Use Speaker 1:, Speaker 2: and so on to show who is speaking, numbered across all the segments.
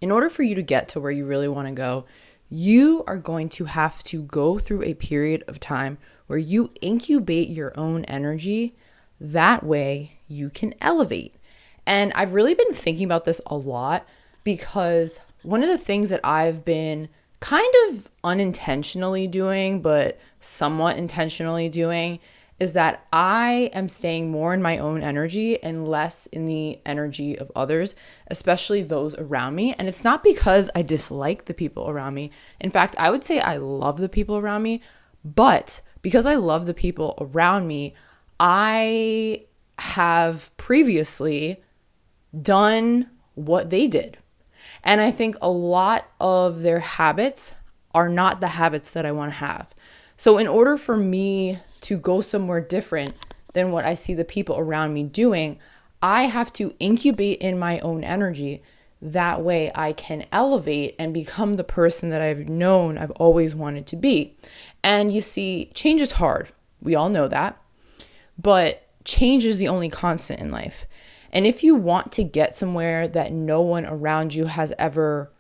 Speaker 1: In order for you to get to where you really want to go, you are going to have to go through a period of time where you incubate your own energy. That way you can elevate. And I've really been thinking about this a lot because one of the things that I've been kind of unintentionally doing, but somewhat intentionally doing, is that I am staying more in my own energy and less in the energy of others, especially those around me. And it's not because I dislike the people around me. In fact, I would say I love the people around me, but because I love the people around me, I have previously done what they did. And I think a lot of their habits are not the habits that I want to have. So in order for me to go somewhere different than what I see the people around me doing, I have to incubate in my own energy. That way I can elevate and become the person that I've always wanted to be. And you see, change is hard. We all know that. But change is the only constant in life. And if you want to get somewhere that no one around you has ever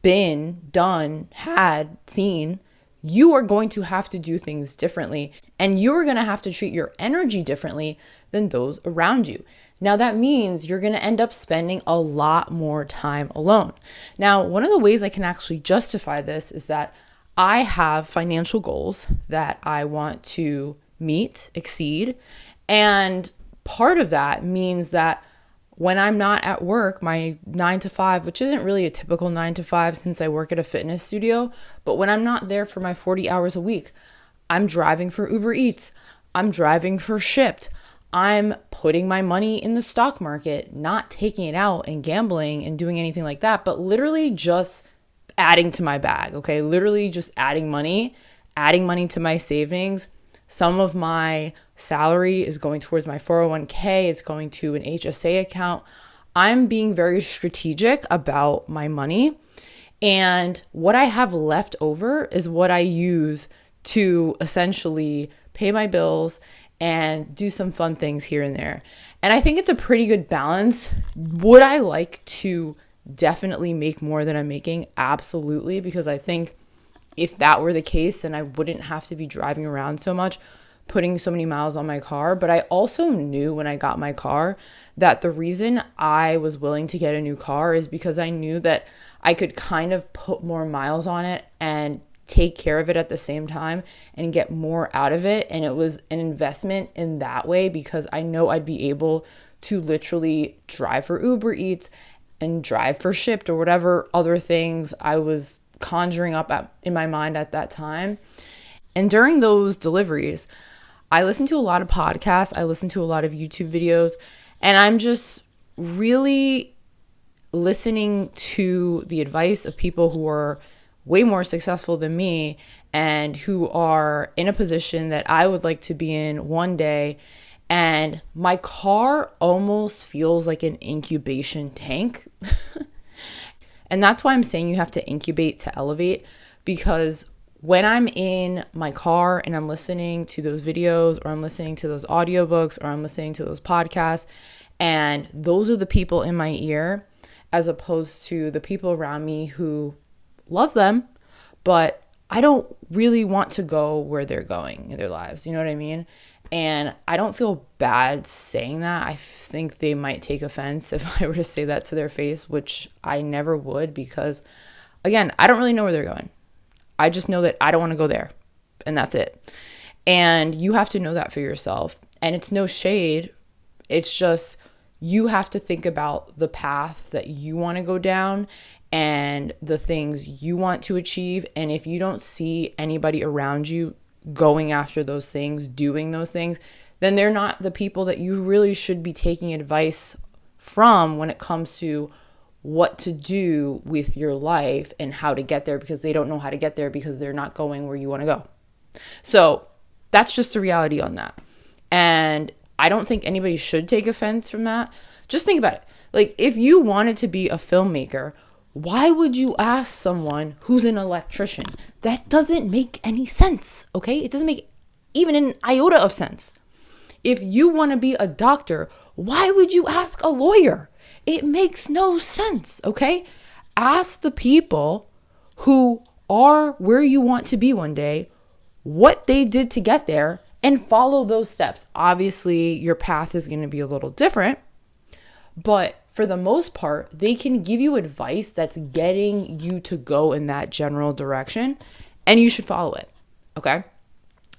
Speaker 1: been, done, had, seen, you are going to have to do things differently, and you're going to have to treat your energy differently than those around you. Now, that means you're going to end up spending a lot more time alone. Now, one of the ways I can actually justify this is that I have financial goals that I want to meet, exceed, and part of that means that when I'm not at work, my 9 to 5, which isn't really a typical 9 to 5 since I work at a fitness studio, but when I'm not there for my 40 hours a week, I'm driving for Uber Eats, I'm driving for Shipt, I'm putting my money in the stock market, not taking it out and gambling and doing anything like that, but literally just adding to my bag, okay? Literally just adding money to my savings. Some of my salary is going towards my 401k. It's going to an HSA account. I'm being very strategic about my money. And what I have left over is what I use to essentially pay my bills and do some fun things here and there. And I think it's a pretty good balance. Would I like to definitely make more than I'm making? Absolutely. Because I think if that were the case, then I wouldn't have to be driving around so much, putting so many miles on my car. But I also knew when I got my car that the reason I was willing to get a new car is because I knew that I could kind of put more miles on it and take care of it at the same time and get more out of it. And it was an investment in that way because I know I'd be able to literally drive for Uber Eats and drive for Shipt or whatever other things I was conjuring up in my mind at that time. And during those deliveries, I listened to a lot of podcasts, I listened to a lot of YouTube videos, and I'm just really listening to the advice of people who are way more successful than me and who are in a position that I would like to be in one day. And my car almost feels like an incubation tank. And that's why I'm saying you have to incubate to elevate, because when I'm in my car and I'm listening to those videos or I'm listening to those audiobooks or I'm listening to those podcasts, and those are the people in my ear, as opposed to the people around me who love them, but I don't really want to go where they're going in their lives. You know what I mean? And I don't feel bad saying that. I think they might take offense if I were to say that to their face, which I never would, because again, I don't really know where they're going. I just know that I don't want to go there, and that's it. And you have to know that for yourself. And it's no shade. It's just you have to think about the path that you want to go down and the things you want to achieve. And if you don't see anybody around you going after those things, doing those things, then they're not the people that you really should be taking advice from when it comes to what to do with your life and how to get there, because they don't know how to get there because they're not going where you want to go. So that's just the reality on that. And I don't think anybody should take offense from that. Just think about it. Like, if you wanted to be a filmmaker, why would you ask someone who's an electrician? That doesn't make any sense, okay? It doesn't make even an iota of sense. If you want to be a doctor, why would you ask a lawyer? It makes no sense, okay? Ask the people who are where you want to be one day, what they did to get there, and follow those steps. Obviously, your path is going to be a little different, but for the most part, they can give you advice that's getting you to go in that general direction, and you should follow it. Okay?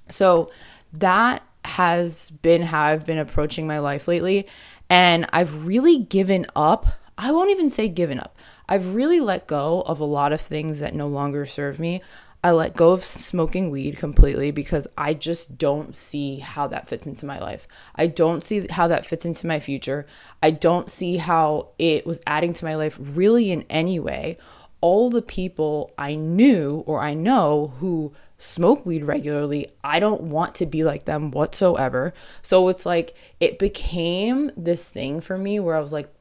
Speaker 1: So that has been how I've been approaching my life lately. And I've really given up. I won't even say given up. I've really let go of a lot of things that no longer serve me. I let go of smoking weed completely because I just don't see how that fits into my life. I don't see how that fits into my future. I don't see how it was adding to my life really in any way. All the people I knew or I know who smoke weed regularly, I don't want to be like them whatsoever. So it's like it became this thing for me where I was like,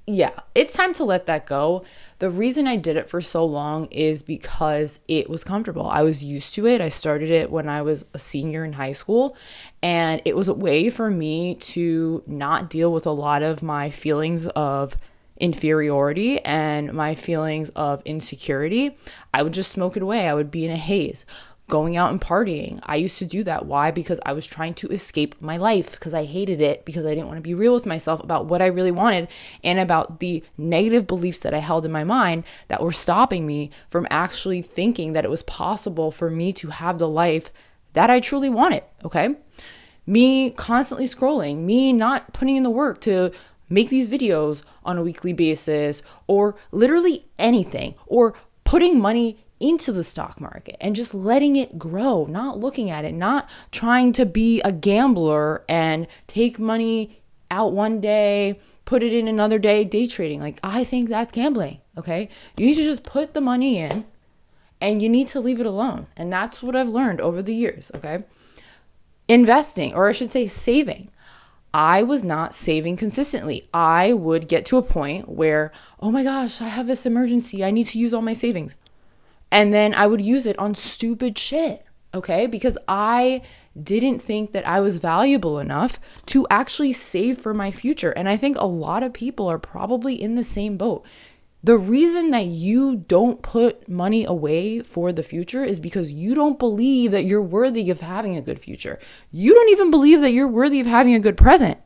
Speaker 1: yeah, it's time to let that go. The reason I did it for so long is because it was comfortable. I was used to it. I started it when I was a senior in high school, and it was a way for me to not deal with a lot of my feelings of inferiority and my feelings of insecurity. I would just smoke it away. I would be in a haze. Going out and partying. I used to do that. Why? Because I was trying to escape my life because I hated it, because I didn't want to be real with myself about what I really wanted and about the negative beliefs that I held in my mind that were stopping me from actually thinking that it was possible for me to have the life that I truly wanted. Okay. Me constantly scrolling, me not putting in the work to make these videos on a weekly basis or literally anything, or putting money into the stock market and just letting it grow, not looking at it, not trying to be a gambler and take money out one day, put it in another day, day trading. Like, I think that's gambling. Okay. You need to just put the money in and you need to leave it alone. And that's what I've learned over the years. Okay. Investing, or I should say saving. I was not saving consistently. I would get to a point where, oh my gosh, I have this emergency. I need to use all my savings. And then I would use it on stupid shit, okay? Because I didn't think that I was valuable enough to actually save for my future. And I think a lot of people are probably in the same boat. The reason that you don't put money away for the future is because you don't believe that you're worthy of having a good future. You don't even believe that you're worthy of having a good present,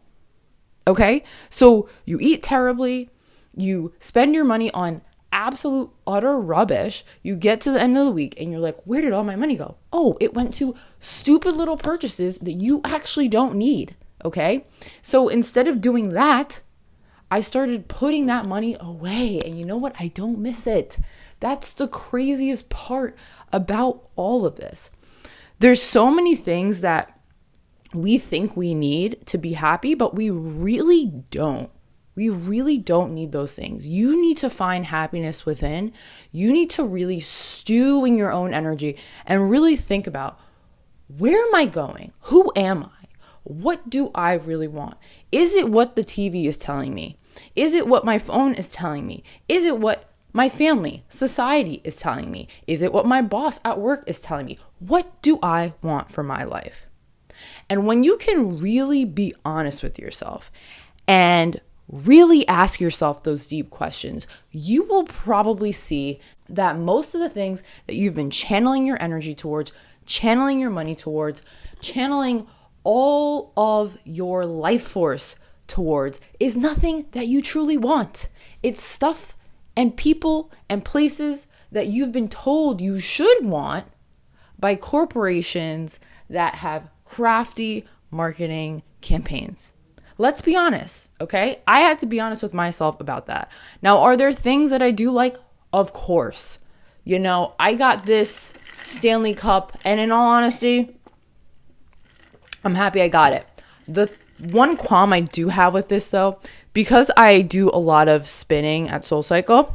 Speaker 1: okay? So you eat terribly, you spend your money on absolute utter rubbish. You get to the end of the week and you're like, where did all my money go? Oh, it went to stupid little purchases that you actually don't need. Okay. So instead of doing that, I started putting that money away. And you know what? I don't miss it. That's the craziest part about all of this. There's so many things that we think we need to be happy, but we really don't. We really don't need those things. You need to find happiness within. You need to really stew in your own energy and really think about, where am I going? Who am I? What do I really want? Is it what the TV is telling me? Is it what my phone is telling me? Is it what my family, society is telling me? Is it what my boss at work is telling me? What do I want for my life? And when you can really be honest with yourself and really ask yourself those deep questions, you will probably see that most of the things that you've been channeling your energy towards, channeling your money towards, channeling all of your life force towards is nothing that you truly want. It's stuff and people and places that you've been told you should want by corporations that have crafty marketing campaigns. Let's be honest, okay? I had to be honest with myself about that. Now, are there things that I do like? Of course. You know, I got this Stanley Cup, and in all honesty, I'm happy I got it. The one qualm I do have with this, though, because I do a lot of spinning at SoulCycle,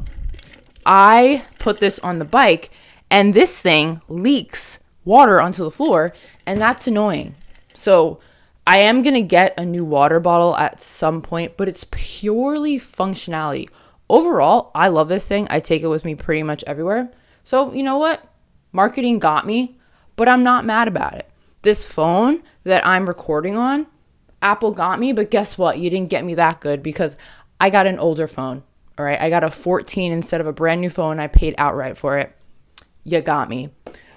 Speaker 1: I put this on the bike, and this thing leaks water onto the floor, and that's annoying. So I am going to get a new water bottle at some point, but it's purely functionality. Overall, I love this thing. I take it with me pretty much everywhere. So you know what? Marketing got me, but I'm not mad about it. This phone that I'm recording on, Apple got me, but guess what? You didn't get me that good because I got an older phone. All right. I got a 14 instead of a brand new phone. I paid outright for it. You got me.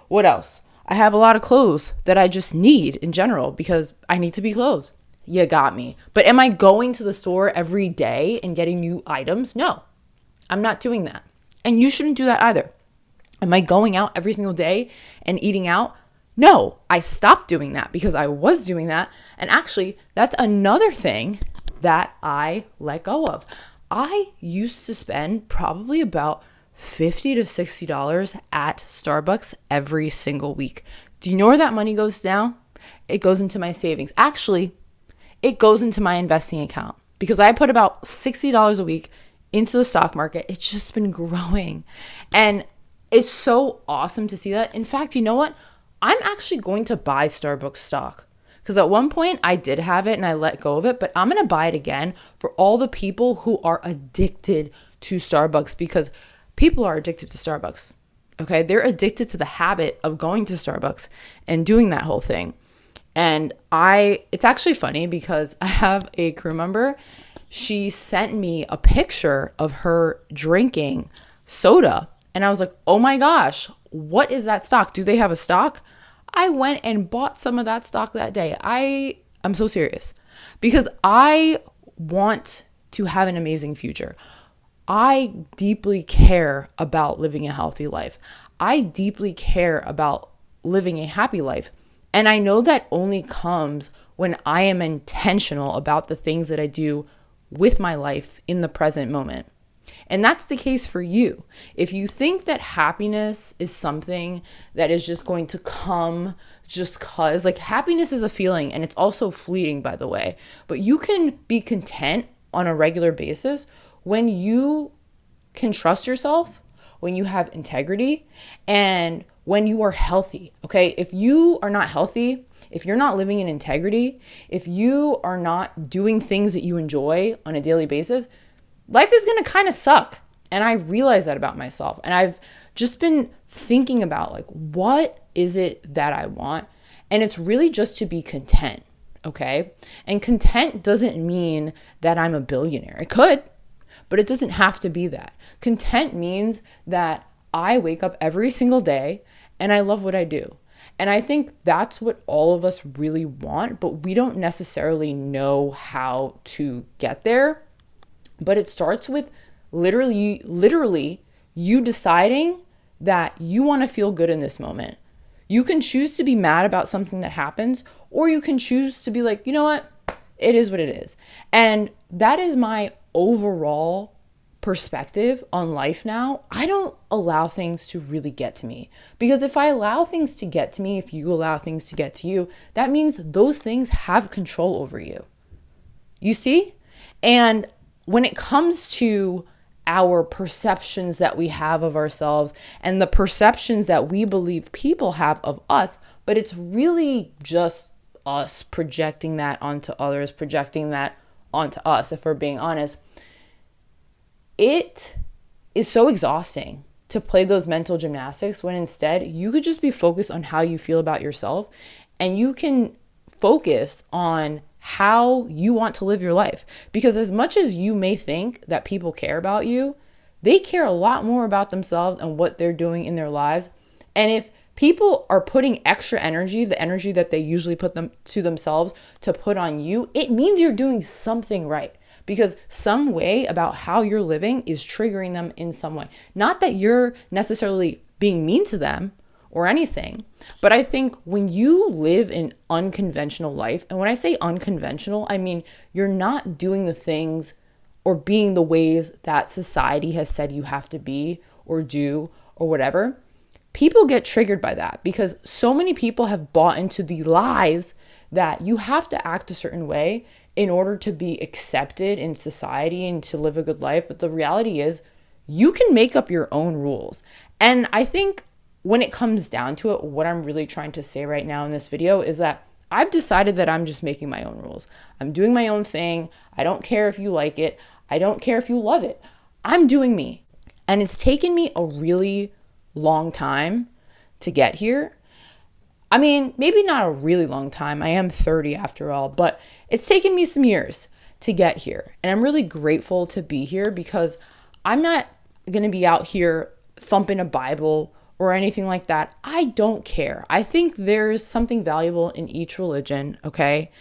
Speaker 1: What else? I have a lot of clothes that I just need in general because I need to be clothes. You got me. But am I going to the store every day and getting new items? No, I'm not doing that. And you shouldn't do that either. Am I going out every single day and eating out? No, I stopped doing that because I was doing that. And actually, that's another thing that I let go of. I used to spend probably about $50 to $60 at Starbucks every single week. Do you know where that money goes now? It goes into my savings. Actually, it goes into my investing account because I put about $60 a week into the stock market. It's just been growing. And it's so awesome to see that. In fact, you know what? I'm actually going to buy Starbucks stock because at one point I did have it and I let go of it, but I'm going to buy it again for all the people who are addicted to Starbucks because people are addicted to Starbucks. Okay. They're addicted to the habit of going to Starbucks and doing that whole thing. And it's actually funny because I have a crew member. She sent me a picture of her drinking soda. And I was like, oh my gosh, what is that stock? Do they have a stock? I went and bought some of that stock that day. I'm so serious because I want to have an amazing future. I deeply care about living a healthy life. I deeply care about living a happy life. And I know that only comes when I am intentional about the things that I do with my life in the present moment. And that's the case for you. If you think that happiness is something that is just going to come just cause, like happiness is a feeling and it's also fleeting, by the way, but you can be content on a regular basis when you can trust yourself, when you have integrity, and when you are healthy, okay? If you are not healthy, if you're not living in integrity, if you are not doing things that you enjoy on a daily basis, life is going to kind of suck. And I realize that about myself. And I've just been thinking about like, what is it that I want? And it's really just to be content, okay? And content doesn't mean that I'm a billionaire. It could, but it doesn't have to be that. Content means that I wake up every single day and I love what I do. And I think that's what all of us really want, but we don't necessarily know how to get there. But it starts with literally you deciding that you want to feel good in this moment. You can choose to be mad about something that happens, or you can choose to be like, you know what? It is what it is. And that is my overall perspective on life now. I don't allow things to really get to me, because if I allow things to get to me, if you allow things to get to you, that means those things have control over you. You see? And when it comes to our perceptions that we have of ourselves and the perceptions that we believe people have of us, but it's really just us projecting that onto others, projecting that onto us, if we're being honest. It is so exhausting to play those mental gymnastics when instead you could just be focused on how you feel about yourself, and you can focus on how you want to live your life. Because as much as you may think that people care about you, they care a lot more about themselves and what they're doing in their lives. And if people are putting extra energy, the energy that they usually put them to themselves, to put on you, it means you're doing something right. Because some way about how you're living is triggering them in some way. Not that you're necessarily being mean to them or anything, but I think when you live an unconventional life, and when I say unconventional, I mean you're not doing the things or being the ways that society has said you have to be or do or whatever, people get triggered by that, because so many people have bought into the lies that you have to act a certain way in order to be accepted in society and to live a good life. But the reality is you can make up your own rules. And I think when it comes down to it, what I'm really trying to say right now in this video is that I've decided that I'm just making my own rules. I'm doing my own thing. I don't care if you like it. I don't care if you love it. I'm doing me. And it's taken me a really long time to get here. I mean, maybe not a really long time. I am 30 after all, but it's taken me some years to get here. And I'm really grateful to be here, because I'm not going to be out here thumping a Bible or anything like that. I don't care. I think there's something valuable in each religion, okay?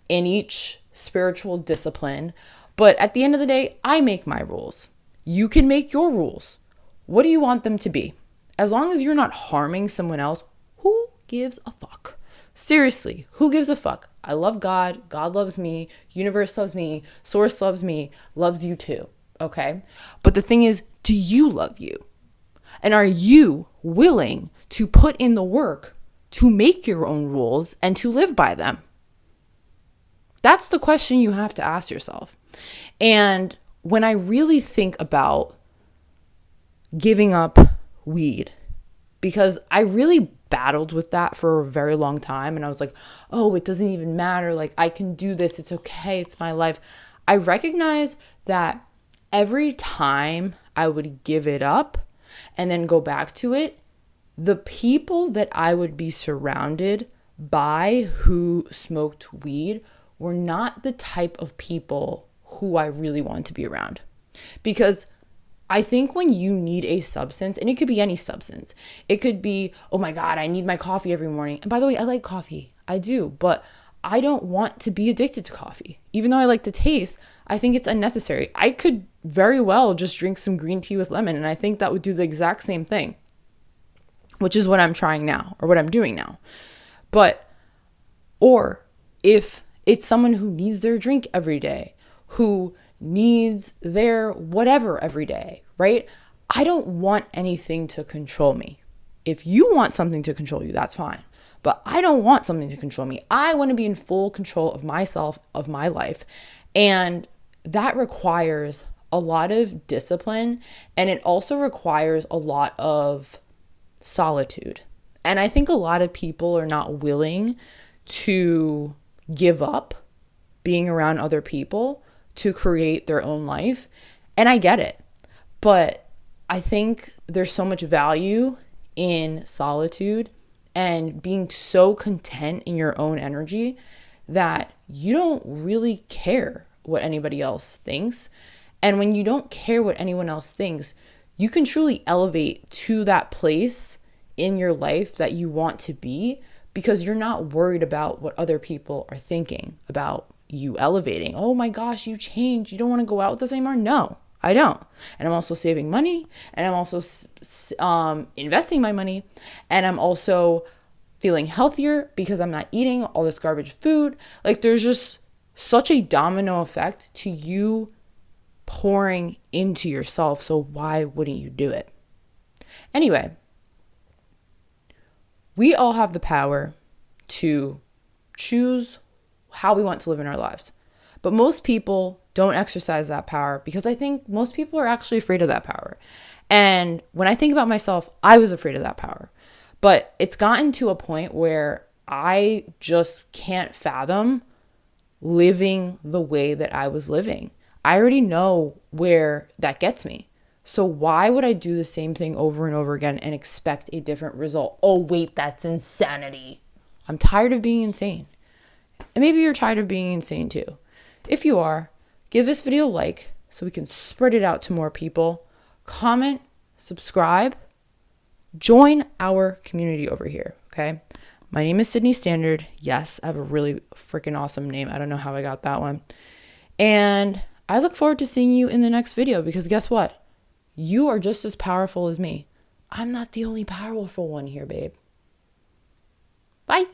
Speaker 1: In each spiritual discipline. But at the end of the day, I make my rules. You can make your rules. What do you want them to be? As long as you're not harming someone else, who gives a fuck? Seriously, who gives a fuck? I love God. God loves me. Universe loves me. Source loves me. Loves you too. Okay? But the thing is, do you love you? And are you willing to put in the work to make your own rules and to live by them? That's the question you have to ask yourself. And when I really think about giving up weed, because I really battled with that for a very long time. And I was like, oh, it doesn't even matter. Like, I can do this. It's okay. It's my life. I recognize that every time I would give it up and then go back to it, the people that I would be surrounded by who smoked weed were not the type of people who I really want to be around. Because I think when you need a substance, and it could be any substance, it could be, oh my God, I need my coffee every morning. And by the way, I like coffee. I do, but I don't want to be addicted to coffee. Even though I like the taste, I think it's unnecessary. I could very well just drink some green tea with lemon, and I think that would do the exact same thing, which is what I'm trying now, or what I'm doing now. Or if it's someone who needs their drink every day, who needs their whatever every day, right? I don't want anything to control me. If you want something to control you, that's fine. But I don't want something to control me. I want to be in full control of myself, of my life. And that requires a lot of discipline. And it also requires a lot of solitude. And I think a lot of people are not willing to give up being around other people to create their own life. And I get it. But I think there's so much value in solitude and being so content in your own energy that you don't really care what anybody else thinks. And when you don't care what anyone else thinks, you can truly elevate to that place in your life that you want to be, because you're not worried about what other people are thinking about you elevating. Oh my gosh, you changed. You don't want to go out with us anymore? No, I don't. And I'm also saving money, and I'm also investing my money, and I'm also feeling healthier because I'm not eating all this garbage food. Like, there's just such a domino effect to you pouring into yourself. So why wouldn't you do it? Anyway, we all have the power to choose how we want to live in our lives. But most people don't exercise that power because I think most people are actually afraid of that power. And when I think about myself, I was afraid of that power. But it's gotten to a point where I just can't fathom living the way that I was living. I already know where that gets me. So why would I do the same thing over and over again and expect a different result? Oh, wait, that's insanity. I'm tired of being insane. And maybe you're tired of being insane too. If you are, give this video a like so we can spread it out to more people. Comment, subscribe, join our community over here, okay? My name is Sydney Standard. Yes, I have a really freaking awesome name. I don't know how I got that one. And I look forward to seeing you in the next video, because guess what? You are just as powerful as me. I'm not the only powerful one here, babe. Bye.